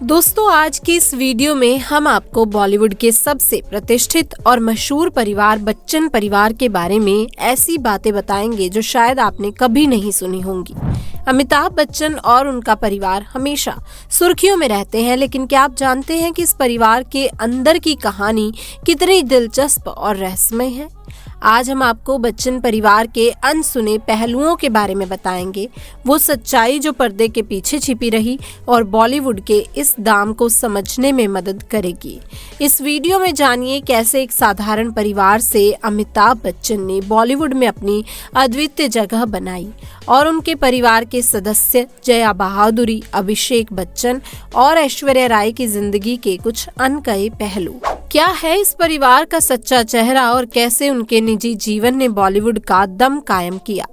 दोस्तों, आज की इस वीडियो में हम आपको बॉलीवुड के सबसे प्रतिष्ठित और मशहूर परिवार बच्चन परिवार के बारे में ऐसी बातें बताएंगे जो शायद आपने कभी नहीं सुनी होंगी। अमिताभ बच्चन और उनका परिवार हमेशा सुर्खियों में रहते हैं, लेकिन क्या आप जानते हैं कि इस परिवार के अंदर की कहानी कितनी दिलचस्प और रहस्यमय है। आज हम आपको बच्चन परिवार के अनसुने पहलुओं के बारे में बताएंगे, वो सच्चाई जो पर्दे के पीछे छिपी रही और बॉलीवुड के इस दाम को समझने में मदद करेगी। इस वीडियो में जानिए कैसे एक साधारण परिवार से अमिताभ बच्चन ने बॉलीवुड में अपनी अद्वितीय जगह बनाई और उनके परिवार के सदस्य जया बहादुरी, अभिषेक बच्चन और ऐश्वर्या राय की जिंदगी के कुछ अनकहे पहलू। क्या है इस परिवार का सच्चा चेहरा और कैसे उनके निजी जीवन ने बॉलीवुड का दम कायम किया।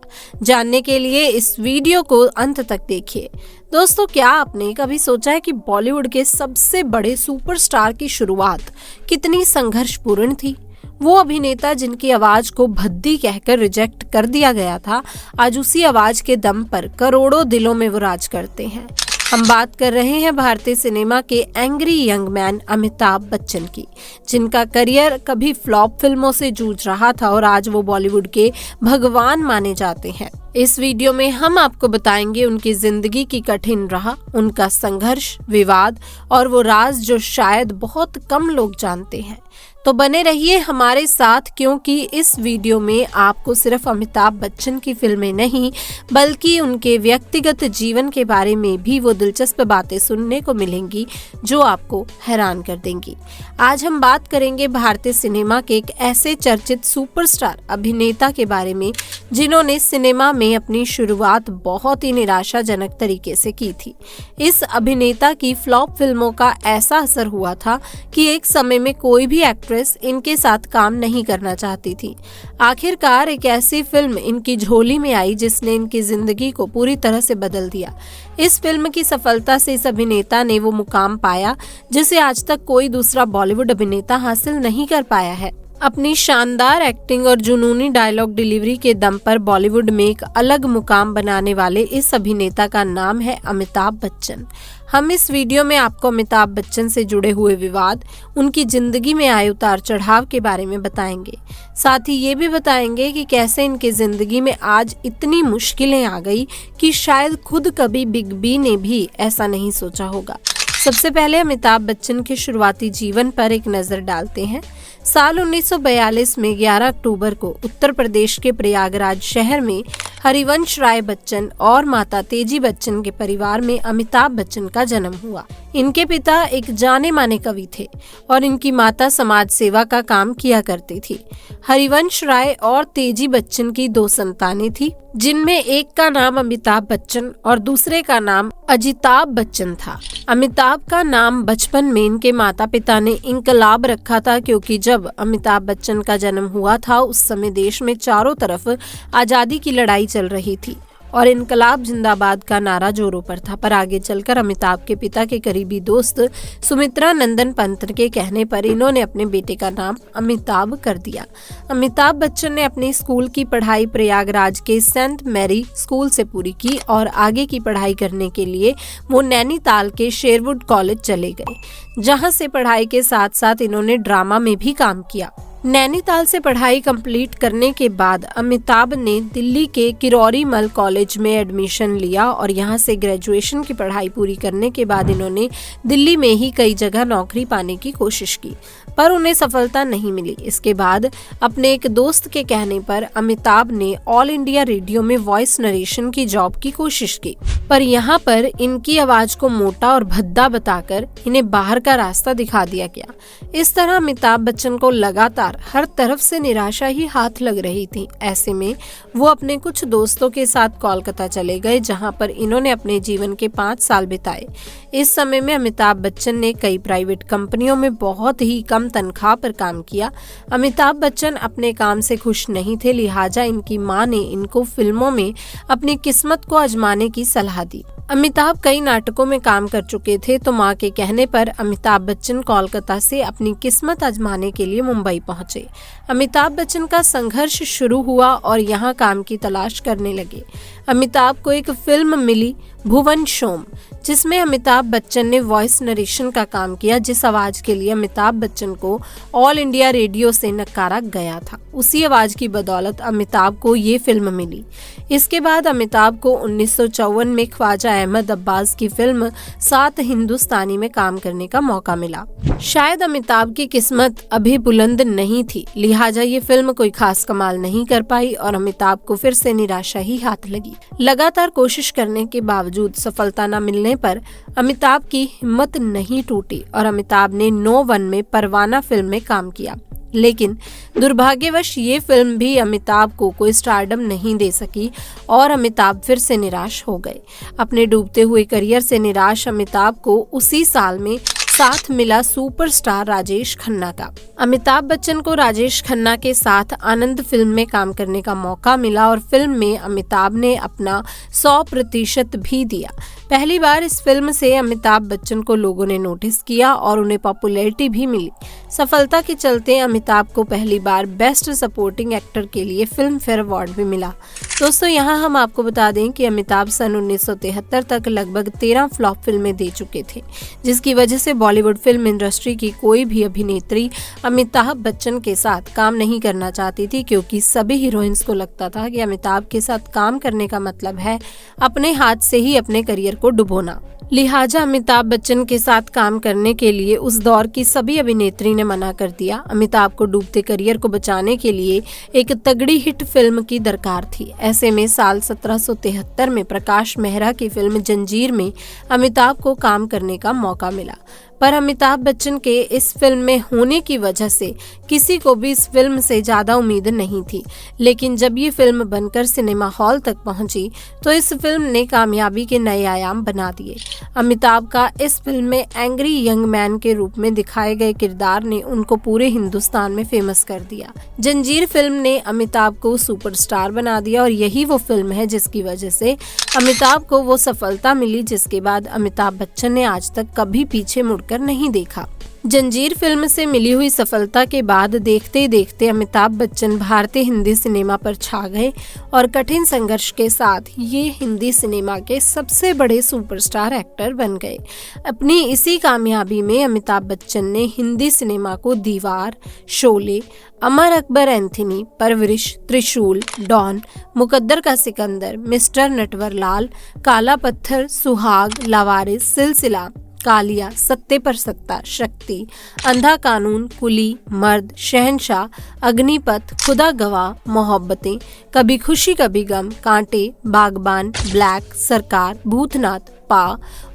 जानने के लिए इस वीडियो को अंत तक देखिए। दोस्तों, क्या आपने कभी सोचा है कि बॉलीवुड के सबसे बड़े सुपरस्टार की शुरुआत कितनी संघर्षपूर्ण थी। वो अभिनेता जिनकी आवाज को भद्दी कहकर रिजेक्ट कर दिया गया था, आज उसी आवाज के दम पर करोड़ों दिलों में वो राज करते हैं। हम बात कर रहे हैं भारतीय सिनेमा के angry young man Amitabh Bachchan की, जिनका करियर कभी फ्लॉप फिल्मों से जूझ रहा था और आज वो बॉलीवुड के भगवान माने जाते हैं। इस वीडियो में हम आपको बताएंगे उनकी जिंदगी की कठिन राह, उनका संघर्ष, विवाद और वो राज जो शायद बहुत कम लोग जानते हैं। तो बने रहिए हमारे साथ, क्योंकि इस वीडियो में आपको सिर्फ अमिताभ बच्चन की फिल्में नहीं बल्कि उनके व्यक्तिगत जीवन के बारे में भी वो दिलचस्प बातें सुनने को मिलेंगी जो आपको हैरान कर देंगी। आज हम बात करेंगे भारतीय सिनेमा के एक ऐसे चर्चित सुपरस्टार अभिनेता के बारे में जिन्होंने सिनेमा में अपनी शुरुआत बहुत ही निराशाजनक तरीके से की थी। इस अभिनेता की फ्लॉप फिल्मों का ऐसा असर हुआ था कि एक समय में कोई भी एक्ट्रेस इनके साथ काम नहीं करना चाहती थी। आखिरकार एक ऐसी फिल्म इनकी झोली में आई जिसने इनकी जिंदगी को पूरी तरह से बदल दिया। इस फिल्म की सफलता से इस अभिनेता ने वो मुकाम पाया जिसे आज तक कोई दूसरा बॉलीवुड अभिनेता हासिल नहीं कर पाया है। अपनी शानदार एक्टिंग और जुनूनी डायलॉग डिलीवरी के दम पर बॉलीवुड में एक अलग मुकाम बनाने वाले इस अभिनेता का नाम है अमिताभ बच्चन। हम इस वीडियो में आपको अमिताभ बच्चन से जुड़े हुए विवाद, उनकी जिंदगी में आए उतार चढ़ाव के बारे में बताएंगे। साथ ही ये भी बताएंगे कि कैसे इनकी जिंदगी में आज इतनी मुश्किलें आ गई कि शायद खुद कभी बिग बी ने भी ऐसा नहीं सोचा होगा। सबसे पहले अमिताभ बच्चन के शुरुआती जीवन पर एक नजर डालते हैं। साल 1942 में 11 अक्टूबर को उत्तर प्रदेश के प्रयागराज शहर में हरिवंश राय बच्चन और माता तेजी बच्चन के परिवार में अमिताभ बच्चन का जन्म हुआ। इनके पिता एक जाने माने कवि थे और इनकी माता समाज सेवा का काम किया करती थी। हरिवंश राय और तेजी बच्चन की 2 संतानें थी, जिनमें एक का नाम अमिताभ बच्चन और दूसरे का नाम अजिताभ बच्चन था। अमिताभ का नाम बचपन में इनके माता पिता ने इनकलाब रखा था, क्योंकि जब अमिताभ बच्चन का जन्म हुआ था उस समय देश में चारों तरफ आजादी की लड़ाई चल रही थी और इनकलाब जिंदाबाद का नारा जोरों पर था। पर आगे चलकर अमिताभ के पिता के करीबी दोस्त सुमित्रा नंदन पंत के कहने पर इन्होंने अपने बेटे का नाम अमिताभ कर दिया। अमिताभ बच्चन ने अपनी स्कूल की पढ़ाई प्रयागराज के सेंट मैरी स्कूल से पूरी की और आगे की पढ़ाई करने के लिए वो नैनीताल के शेरवुड कॉलेज चले गए, जहाँ से पढ़ाई के साथ साथ इन्होंने ड्रामा में भी काम किया। नैनीताल से पढ़ाई कंप्लीट करने के बाद अमिताभ ने दिल्ली के किरोरी मल कॉलेज में एडमिशन लिया और यहाँ से ग्रेजुएशन की पढ़ाई पूरी करने के बाद इन्होंने दिल्ली में ही कई जगह नौकरी पाने की कोशिश की, पर उन्हें सफलता नहीं मिली। इसके बाद अपने एक दोस्त के कहने पर अमिताभ ने ऑल इंडिया रेडियो में वॉइस नरेशन की जॉब की कोशिश की, पर यहाँ पर इनकी आवाज को मोटा और भद्दा बताकर इन्हें बाहर का रास्ता दिखा दिया गया। इस तरह अमिताभ बच्चन को लगातार हर तरफ से निराशा ही हाथ लग रही थी। ऐसे में वो अपने कुछ दोस्तों के साथ कोलकाता चले गए, जहां पर इन्होंने अपने जीवन के 5 साल बिताए। इस समय में अमिताभ बच्चन ने कई प्राइवेट कंपनियों में बहुत ही कम तनख्वाह पर काम किया। अमिताभ बच्चन अपने काम से खुश नहीं थे, लिहाजा इनकी मां ने इनको फिल्मों में अपनी किस्मत को आजमाने की सलाह दी। अमिताभ कई नाटकों में काम कर चुके थे, तो मां के कहने पर अमिताभ बच्चन कोलकाता से अपनी किस्मत आजमाने के लिए मुंबई पहुंचे। अमिताभ बच्चन का संघर्ष शुरू हुआ और यहाँ काम की तलाश करने लगे। अमिताभ को एक फिल्म मिली, भुवन शोम, जिसमें अमिताभ बच्चन ने वॉइस नरेशन का काम किया, जिस आवाज के लिए अमिताभ बच्चन को ऑल इंडिया रेडियो से नकारा गया था। उसी आवाज की बदौलत अमिताभ को ये फिल्म मिली। इसके बाद अमिताभ को 1954 में ख्वाजा अहमद अब्बास की फिल्म 7 हिंदुस्तानी में काम करने का मौका मिला। शायद अमिताभ की किस्मत अभी बुलंद नहीं थी, लिहाजा ये फिल्म कोई खास कमाल नहीं कर पाई और अमिताभ को फिर से निराशा ही हाथ लगी। लगातार कोशिश करने के बावजूद सफलता न मिलने पर अमिताभ की हिम्मत नहीं टूटी और अमिताभ ने 9-1 में परवाना फिल्म में काम किया। लेकिन दुर्भाग्यवश ये फिल्म भी अमिताभ को कोई स्टारडम नहीं दे सकी और अमिताभ फिर से निराश हो गए। अपने डूबते हुए करियर से निराश अमिताभ को उसी साल में साथ मिला सुपरस्टार राजेश खन्ना का। अमिताभ बच्चन को राजेश खन्ना के साथ आनंद फिल्म में काम करने का मौका मिला और फिल्म में अमिताभ ने अपना 100% भी दिया। पहली बार इस फिल्म से अमिताभ बच्चन को लोगों ने नोटिस किया और उन्हें पॉपुलैरिटी भी मिली। सफलता के चलते अमिताभ को पहली बार बेस्ट सपोर्टिंग एक्टर के लिए फिल्म फेयर अवार्ड भी मिला। दोस्तों, यहाँ हम आपको बता दें कि अमिताभ सन 1973 तक लगभग 13 फ्लॉप फिल्में दे चुके थे, जिसकी वजह से बॉलीवुड फिल्म इंडस्ट्री की कोई भी अभिनेत्री अमिताभ बच्चन के साथ काम नहीं करना चाहती थी, क्योंकि सभी हीरोइंस को लगता था कि अमिताभ के साथ काम करने का मतलब है अपने हाथ से ही अपने करियर को डुबोना। लिहाजा अमिताभ बच्चन के साथ काम करने के लिए उस दौर की सभी अभिनेत्री ने मना कर दिया। अमिताभ को डूबते करियर को बचाने के लिए एक तगड़ी हिट फिल्म की दरकार थी। ऐसे में साल 1773 में प्रकाश मेहरा की फिल्म जंजीर में अमिताभ को काम करने का मौका मिला, पर अमिताभ बच्चन के इस फिल्म में होने की वजह से किसी को भी इस फिल्म से ज्यादा उम्मीद नहीं थी। लेकिन जब ये फिल्म बनकर सिनेमा हॉल तक पहुंची तो इस फिल्म ने कामयाबी के नए आयाम बना दिए। अमिताभ का इस फिल्म में एंग्री यंग मैन के रूप में दिखाए गए किरदार ने उनको पूरे हिंदुस्तान में फेमस कर दिया। जंजीर फिल्म ने अमिताभ को सुपरस्टार बना दिया और यही वो फिल्म है जिसकी वजह से अमिताभ को वो सफलता मिली जिसके बाद अमिताभ बच्चन ने आज तक कभी पीछे मुड़कर नहीं देखा। जंजीर फिल्म से मिली हुई सफलता के बाद देखते देखते अमिताभ बच्चन भारतीय हिंदी सिनेमा पर छा गए और कठिन संघर्ष के साथ ये हिंदी सिनेमा के सबसे बड़े सुपरस्टार एक्टर बन गए। अपनी इसी कामयाबी में अमिताभ बच्चन ने हिंदी सिनेमा को दीवार, शोले, अमर अकबर एंथनी, परवरिश, त्रिशूल, डॉन, मुकद्दर का सिकंदर, मिस्टर नटवरलाल, काला पत्थर, सुहाग, लावारिस, सिलसिला, कालिया, सत्ते पर सत्ता, शक्ति, अंधा कानून, कुली, मर्द, शहंशाह, अग्निपथ, खुदा गवाह, मोहब्बतें, कभी खुशी कभी गम, कांटे, बागबान, ब्लैक, सरकार, भूतनाथ, पा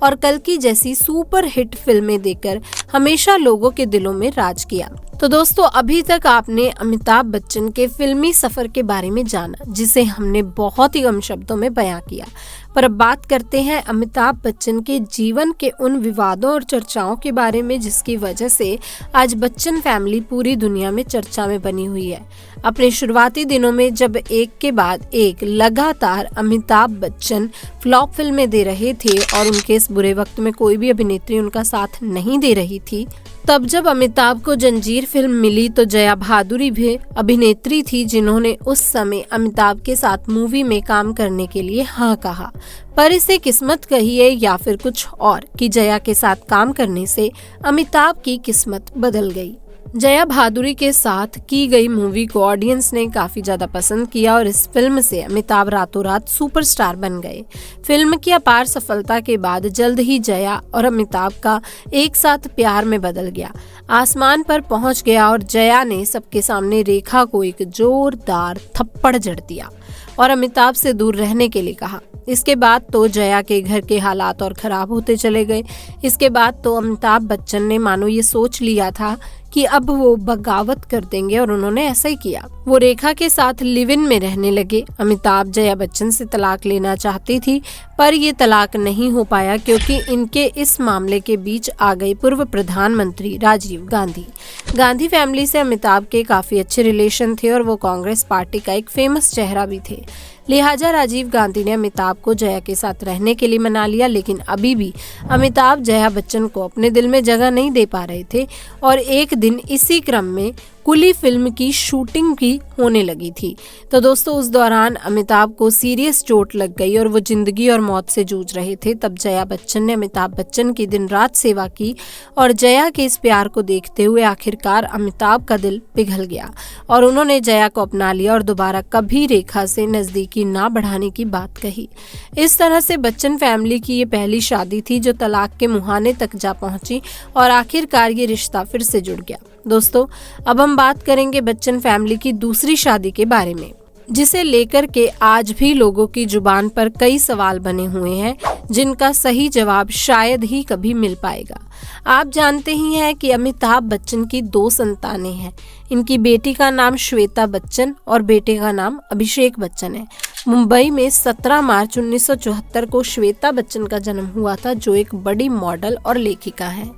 और कल्कि जैसी सुपर हिट फिल्में देकर हमेशा लोगों के दिलों में राज किया। तो दोस्तों, अभी तक आपने अमिताभ बच्चन के फिल्मी सफर के बारे में जाना, जिसे हमने बहुत ही कम शब्दों में बयां किया। पर अब बात करते हैं अमिताभ बच्चन के जीवन के उन विवादों और चर्चाओं के बारे में जिसकी वजह से आज बच्चन फैमिली पूरी दुनिया में चर्चा में बनी हुई है। अपने शुरुआती दिनों में जब एक के बाद एक लगातार अमिताभ बच्चन फ्लॉप फिल्में दे रहे थे और उनके इस बुरे वक्त में कोई भी अभिनेत्री उनका साथ नहीं दे रही थी, तब जब अमिताभ को जंजीर फिल्म मिली तो जया भादुरी भी अभिनेत्री थी जिन्होंने उस समय अमिताभ के साथ मूवी में काम करने के लिए हाँ कहा। पर इसे किस्मत कहिए या फिर कुछ और कि जया के साथ काम करने से अमिताभ की किस्मत बदल गई। जया भादुरी के साथ की गई मूवी को ऑडियंस ने काफी ज्यादा पसंद किया और इस फिल्म से अमिताभ रातों रात सुपरस्टार बन गए। फिल्म की अपार सफलता के बाद जल्द ही जया और अमिताभ का एक साथ प्यार में बदल गया, आसमान पर पहुंच गया और जया ने सबके सामने रेखा को एक जोरदार थप्पड़ जड़ दिया और अमिताभ से दूर रहने के लिए कहा। इसके बाद तो जया के घर के हालात और खराब होते चले गए। इसके बाद तो अमिताभ बच्चन ने मानो ये सोच लिया था कि अब वो बगावत कर देंगे और उन्होंने ऐसा ही किया। वो रेखा के साथ लिव इन में रहने लगे। अमिताभ जया बच्चन से तलाक लेना चाहती थी, पर ये तलाक नहीं हो पाया क्योंकि इनके इस मामले के बीच आ गए पूर्व प्रधानमंत्री राजीव गांधी। गांधी फैमिली से अमिताभ के काफी अच्छे रिलेशन थे और वो कांग्रेस पार्टी का एक फेमस चेहरा भी थे। लिहाजा राजीव गांधी ने अमिताभ को जया के साथ रहने के लिए मना लिया, लेकिन अभी भी अमिताभ जया बच्चन को अपने दिल में जगह नहीं दे पा रहे थे और एक दिन इसी क्रम में कुली फिल्म की शूटिंग भी होने लगी थी। तो दोस्तों उस दौरान अमिताभ को सीरियस चोट लग गई और वो जिंदगी और मौत से जूझ रहे थे। तब जया बच्चन ने अमिताभ बच्चन की दिन रात सेवा की और जया के इस प्यार को देखते हुए आखिरकार अमिताभ का दिल पिघल गया और उन्होंने जया को अपना लिया और दोबारा कभी रेखा से नजदीकी ना बढ़ाने की बात कही। इस तरह से बच्चन फैमिली की ये पहली शादी थी जो तलाक के मुहाने तक जा पहुंची और आखिरकार ये रिश्ता फिर से जुड़ गया। दोस्तों अब हम बात करेंगे बच्चन फैमिली की दूसरी शादी के बारे में, जिसे लेकर के आज भी लोगों की जुबान पर कई सवाल बने हुए हैं जिनका सही जवाब शायद ही कभी मिल पाएगा। आप जानते ही हैं कि अमिताभ बच्चन की 2 संतानें हैं। इनकी बेटी का नाम श्वेता बच्चन और बेटे का नाम अभिषेक बच्चन है। मुंबई में 17 मार्च 1974 को श्वेता बच्चन का जन्म हुआ था, जो एक बड़ी मॉडल और लेखिका है।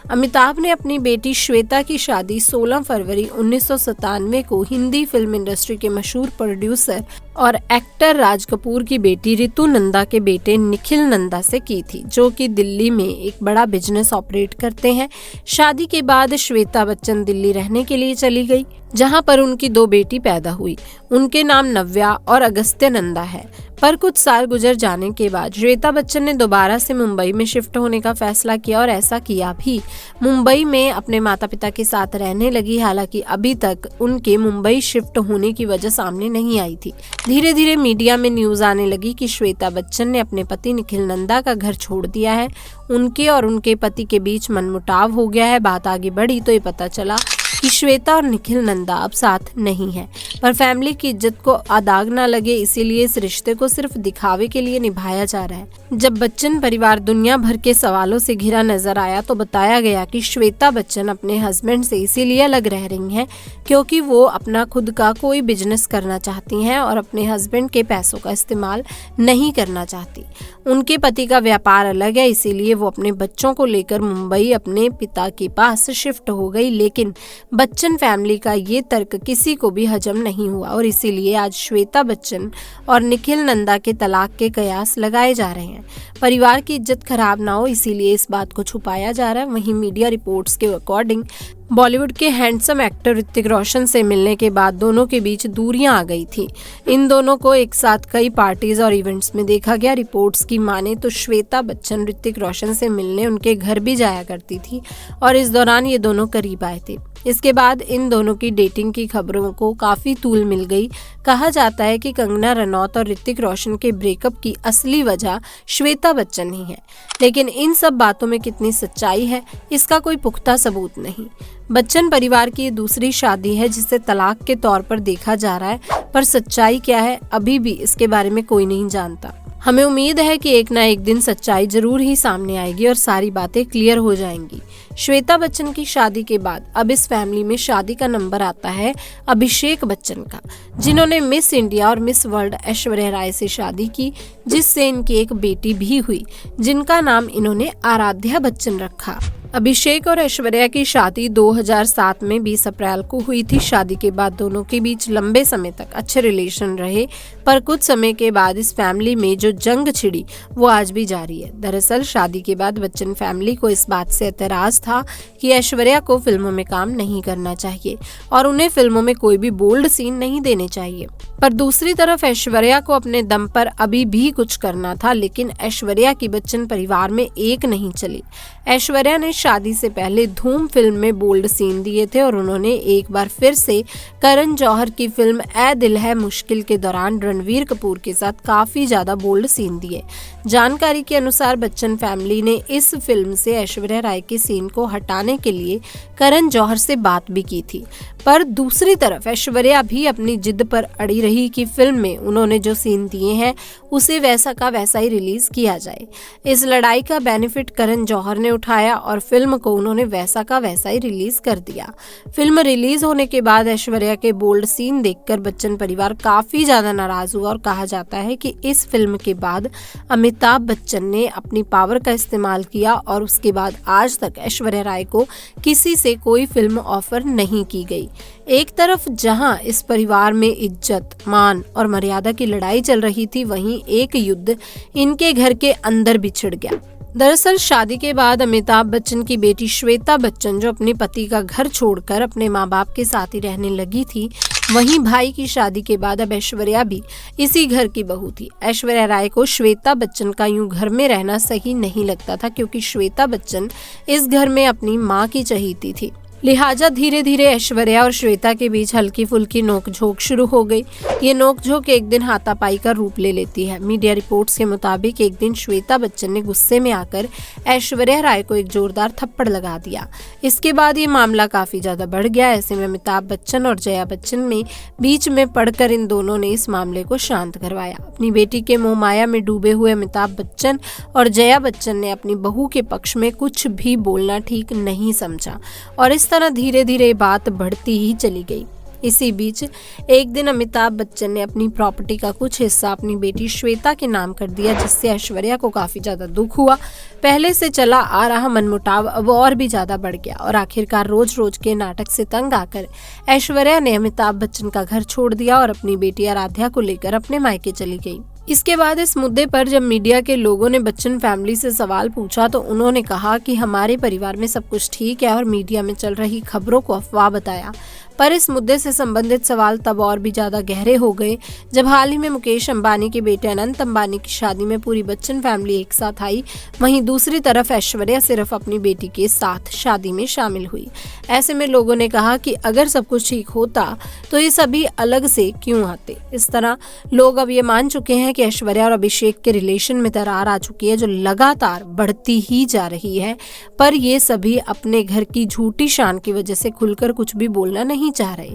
अमिताभ ने अपनी बेटी श्वेता की शादी 16 फरवरी 1997 को हिंदी फिल्म इंडस्ट्री के मशहूर प्रोड्यूसर और एक्टर राज कपूर की बेटी रितु नंदा के बेटे निखिल नंदा से की थी, जो कि दिल्ली में एक बड़ा बिजनेस ऑपरेट करते हैं। शादी के बाद श्वेता बच्चन दिल्ली रहने के लिए चली गई, जहां पर उनकी 2 बेटी पैदा हुई। उनके नाम नव्या और अगस्त्य नंदा है। पर कुछ साल गुजर जाने के बाद श्वेता बच्चन ने दोबारा से मुंबई में शिफ्ट होने का फैसला किया और ऐसा किया भी। मुंबई में अपने माता पिता के साथ रहने लगी। हालांकि अभी तक उनके मुंबई शिफ्ट होने की वजह सामने नहीं आई थी। धीरे धीरे मीडिया में न्यूज आने लगी कि श्वेता बच्चन ने अपने पति निखिल नंदा का घर छोड़ दिया है। उनके और उनके पति के बीच मनमुटाव हो गया है। बात आगे बढ़ी तो ये पता चला कि श्वेता और निखिल नंदा अब साथ नहीं है। पर फैमिली की इज्जत को दाग ना लगे, इसीलिए इस रिश्ते को सिर्फ दिखावे के लिए निभाया जा रहा है। जब बच्चन परिवार दुनिया भर के सवालों से घिरा नजर आया तो बताया गया कि श्वेता बच्चन अपने हस्बैंड से इसीलिए अलग रह रही हैं क्योंकि वो अपना खुद का कोई बिजनेस करना चाहती हैं और अपने हस्बैंड के पैसों का इस्तेमाल नहीं करना चाहती। उनके पति का व्यापार अलग है, इसीलिए वो अपने बच्चों को लेकर मुंबई अपने पिता के पास शिफ्ट हो गई। लेकिन बच्चन फैमिली का ये तर्क किसी को भी हजम नहीं हुआ और इसीलिए आज श्वेता बच्चन और निखिल नंदा के तलाक के कयास लगाए जा रहे हैं। परिवार की इज्जत खराब ना हो, इसीलिए इस बात को छुपाया जा रहा है। वहीं मीडिया रिपोर्ट्स के अकॉर्डिंग बॉलीवुड के हैंडसम एक्टर ऋतिक रोशन से मिलने के बाद दोनों के बीच दूरियां आ गई थी। इन दोनों को एक साथ कई पार्टीज और इवेंट्स में देखा गया। रिपोर्ट्स की माने तो श्वेता बच्चन ऋतिक रोशन से मिलने उनके घर भी जाया करती थी और इस दौरान ये दोनों करीब आए थे। इसके बाद इन दोनों की डेटिंग की खबरों को काफी तूल मिल गई। कहा जाता है कि कंगना रनौत और ऋतिक रोशन के ब्रेकअप की असली वजह श्वेता बच्चन ही है। लेकिन इन सब बातों में कितनी सच्चाई है, इसका कोई पुख्ता सबूत नहीं। बच्चन परिवार की ये दूसरी शादी है जिसे तलाक के तौर पर देखा जा रहा है, पर सच्चाई क्या है अभी भी इसके बारे में कोई नहीं जानता। हमें उम्मीद है कि एक ना एक दिन सच्चाई जरूर ही सामने आएगी और सारी बातें क्लियर हो जाएंगी। श्वेता बच्चन की शादी के बाद अब इस फैमिली में शादी का नंबर आता है अभिषेक बच्चन का, जिन्होंने मिस इंडिया और मिस वर्ल्ड ऐश्वर्या राय से शादी की, जिससे इनकी एक बेटी भी हुई जिनका नाम इन्होंने आराध्या बच्चन रखा। अभिषेक और ऐश्वर्या की शादी 2007 में 20 अप्रैल को हुई थी। शादी के बाद दोनों के बीच लंबे समय तक अच्छे रिलेशन रहे, पर कुछ समय के बाद इस फैमिली में जो जंग छिड़ी वो आज भी जारी है। दरअसल शादी के बाद बच्चन फैमिली को इस बात से एतराज था कि ऐश्वर्या को फिल्मों में काम नहीं करना चाहिए और उन्हें फिल्मों में कोई भी बोल्ड सीन नहीं देने चाहिए। पर दूसरी तरफ ऐश्वर्या को अपने दम पर अभी भी कुछ करना था, लेकिन ऐश्वर्या की बच्चन परिवार में एक नहीं चली। ऐश्वर्या ने शादी से पहले धूम फिल्म में बोल्ड सीन दिए थे और उन्होंने एक बार फिर से करण जौहर की फिल्म ए दिल है मुश्किल के दौरान रणवीर कपूर के साथ काफी ज्यादा बोल्ड सीन दिए। जानकारी के अनुसार बच्चन फैमिली ने इस फिल्म से ऐश्वर्या राय के सीन को हटाने के लिए करण जौहर से बात भी की थी, पर दूसरी तरफ ऐश्वर्या भी अपनी जिद पर अड़ी रही कि फिल्म में उन्होंने जो सीन दिए हैं उसे वैसा का वैसा ही रिलीज किया जाए। इस लड़ाई का बेनिफिट करण जौहर ने उठाया और फिल्म को उन्होंने वैसा का वैसा ही रिलीज कर दिया। फिल्म रिलीज होने के बाद ऐश्वर्या के बोल्ड सीन देखकर बच्चन परिवार काफी ज्यादा नाराज हुआ और कहा जाता है कि इस फिल्म के बाद अमिताभ बच्चन ने अपनी पावर का इस्तेमाल किया और उसके बाद आज तक ऐश्वर्या राय को किसी से कोई फिल्म ऑफर नहीं की गई। एक तरफ जहां इस परिवार में इज्जत, मान और मर्यादा की लड़ाई चल रही थी, वहीं एक युद्ध इनके घर के अंदर भी छिड़ गया। दरअसल शादी के बाद अमिताभ बच्चन की बेटी श्वेता बच्चन, जो अपने पति का घर छोड़कर अपने माँ बाप के साथ ही रहने लगी थी, वहीं भाई की शादी के बाद अब ऐश्वर्या भी इसी घर की बहू थी। ऐश्वर्या राय को श्वेता बच्चन का यूं घर में रहना सही नहीं लगता था, क्योंकि श्वेता बच्चन इस घर में अपनी माँ की चहेती थी। लिहाजा धीरे धीरे ऐश्वर्या और श्वेता के बीच हल्की फुल्की नोकझोंक शुरू हो गई। ये नोकझोंक एक दिन हाथापाई का रूप ले लेती है। मीडिया रिपोर्ट्स के मुताबिक एक दिन श्वेता बच्चन ने गुस्से में आकर ऐश्वर्या राय को एक जोरदार थप्पड़ लगा दिया। इसके बाद ये मामला काफी ज्यादा बढ़ गया। ऐसे में अमिताभ बच्चन और जया बच्चन में बीच में पड़कर इन दोनों ने इस मामले को शांत करवाया। अपनी बेटी के मोह माया में डूबे हुए अमिताभ बच्चन और जया बच्चन ने अपनी बहू के पक्ष में कुछ भी बोलना ठीक नहीं समझा और इस तरह धीरे धीरे बात बढ़ती ही चली गई। इसी बीच एक दिन अमिताभ बच्चन ने अपनी प्रॉपर्टी का कुछ हिस्सा अपनी बेटी श्वेता के नाम कर दिया, जिससे ऐश्वर्या को काफी ज्यादा दुख हुआ। पहले से चला आ रहा मनमुटाव अब और भी ज्यादा बढ़ गया और आखिरकार रोज रोज के नाटक से तंग आकर ऐश्वर्या ने अमिताभ बच्चन का घर छोड़ दिया और अपनी बेटी आराध्या को लेकर अपने मायके चली गई। इसके बाद इस मुद्दे पर जब मीडिया के लोगों ने बच्चन फैमिली से सवाल पूछा तो उन्होंने कहा कि हमारे परिवार में सब कुछ ठीक है और मीडिया में चल रही खबरों को अफवाह बताया। पर इस मुद्दे से संबंधित सवाल तब और भी ज्यादा गहरे हो गए जब हाल ही में मुकेश अंबानी के बेटे अनंत अंबानी की शादी में पूरी बच्चन फैमिली एक साथ आई। वहीं दूसरी तरफ ऐश्वर्या सिर्फ अपनी बेटी के साथ शादी में शामिल हुई। ऐसे में लोगों ने कहा कि अगर सब कुछ ठीक होता तो ये सभी अलग से क्यों आते। इस तरह लोग अब ये मान चुके हैं कि ऐश्वर्या और अभिषेक के रिलेशन में दरार आ चुकी है, जो लगातार बढ़ती ही जा रही है। पर ये सभी अपने घर की झूठी शान की वजह से खुलकर कुछ भी बोलना नहीं चाह रहे।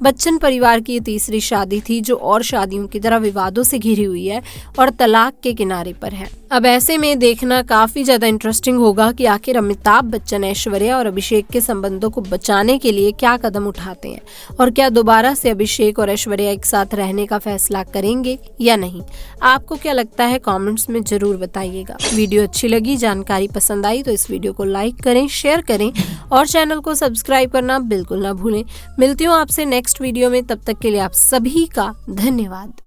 बच्चन परिवार की ये तीसरी शादी थी जो और शादियों की तरह विवादों से घिरी हुई है और तलाक के किनारे पर है। अब ऐसे में देखना काफी ज्यादा इंटरेस्टिंग होगा कि आखिर अमिताभ बच्चन ऐश्वर्या और अभिषेक के संबंधों को बचाने के लिए क्या कदम उठाते हैं और क्या दोबारा से अभिषेक और ऐश्वर्या एक साथ रहने का फैसला करेंगे या नहीं। आपको क्या लगता है, कमेंट्स में जरूर बताइएगा। वीडियो अच्छी लगी, जानकारी पसंद आई तो इस वीडियो को लाइक करें, शेयर करें और चैनल को सब्सक्राइब करना बिल्कुल ना भूलें। मिलती हूँ आपसे नेक्स्ट वीडियो में, तब तक के लिए आप सभी का धन्यवाद।